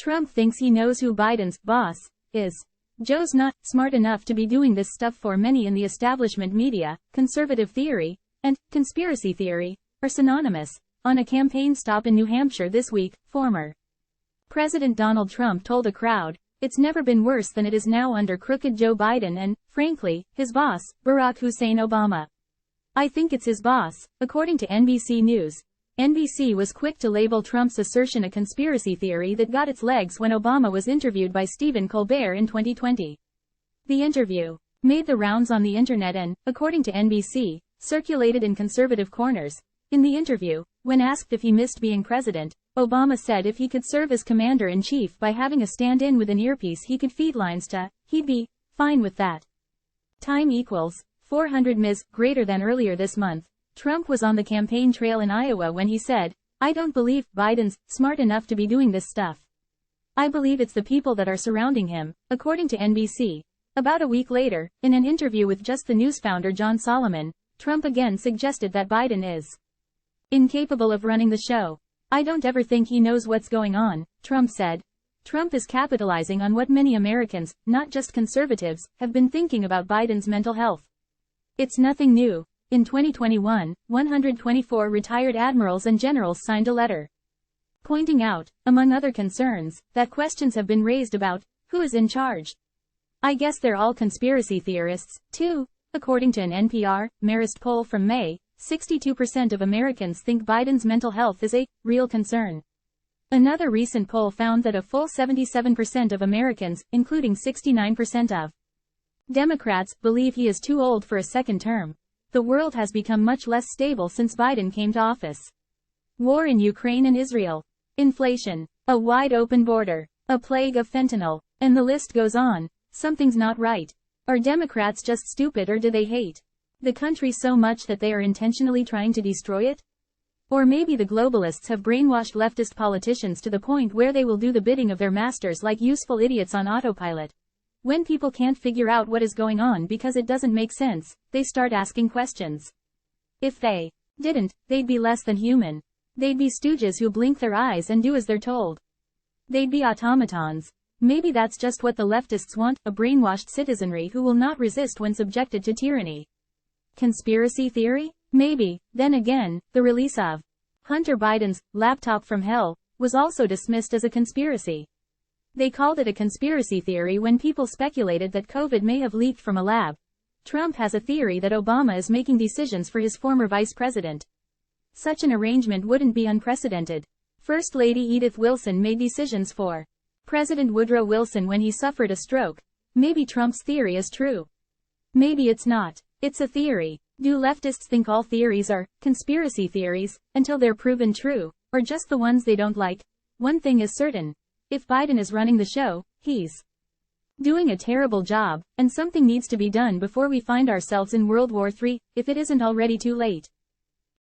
Trump thinks he knows who Biden's boss is. Joe's not smart enough to be doing this stuff. For many in the establishment media, conservative theory and conspiracy theory are synonymous. On a campaign stop in New Hampshire this week, former President Donald Trump told a crowd, "It's never been worse than it is now under crooked Joe Biden and, frankly, his boss, Barack Hussein Obama. I think it's his boss," according to NBC News. NBC was quick to label Trump's assertion a conspiracy theory that got its legs when Obama was interviewed by Stephen Colbert in 2020. The interview made the rounds on the internet and, according to NBC, circulated in conservative corners. In the interview, when asked if he missed being president, Obama said if he could serve as commander-in-chief by having a stand-in with an earpiece he could feed lines to, he'd be fine with that. Time equals 400 ms. Greater than earlier this month, Trump was on the campaign trail in Iowa when he said, "I don't believe Biden's smart enough to be doing this stuff. I believe it's the people that are surrounding him," according to NBC. About a week later, in an interview with Just the News founder John Solomon, Trump again suggested that Biden is incapable of running the show. "I don't ever think he knows what's going on," Trump said. Trump is capitalizing on what many Americans, not just conservatives, have been thinking about Biden's mental health. It's nothing new. In 2021, 124 retired admirals and generals signed a letter pointing out, among other concerns, that questions have been raised about who is in charge. "I guess they're all conspiracy theorists, too." According to an NPR Marist poll from May, 62% of Americans think Biden's mental health is a real concern. Another recent poll found that a full 77% of Americans, including 69% of Democrats, believe he is too old for a second term. The world has become much less stable since Biden came to office. War in Ukraine and Israel. Inflation. A wide open border. A plague of fentanyl. And the list goes on. Something's not right. Are Democrats just stupid, or do they hate the country so much that they are intentionally trying to destroy it? Or maybe the globalists have brainwashed leftist politicians to the point where they will do the bidding of their masters like useful idiots on autopilot. When people can't figure out what is going on because it doesn't make sense, they start asking questions. If they didn't, they'd be less than human. They'd be stooges who blink their eyes and do as they're told. They'd be automatons. Maybe that's just what the leftists want, a brainwashed citizenry who will not resist when subjected to tyranny. Conspiracy theory? Maybe. Then again, the release of Hunter Biden's laptop from hell was also dismissed as a conspiracy. They called it a conspiracy theory when people speculated that COVID may have leaked from a lab. Trump has a theory that Obama is making decisions for his former vice president. Such an arrangement wouldn't be unprecedented. First Lady Edith Wilson made decisions for President Woodrow Wilson when he suffered a stroke. Maybe Trump's theory is true. Maybe it's not. It's a theory. Do leftists think all theories are conspiracy theories until they're proven true, or just the ones they don't like? One thing is certain. If Biden is running the show, he's doing a terrible job, and something needs to be done before we find ourselves in World War III, if it isn't already too late.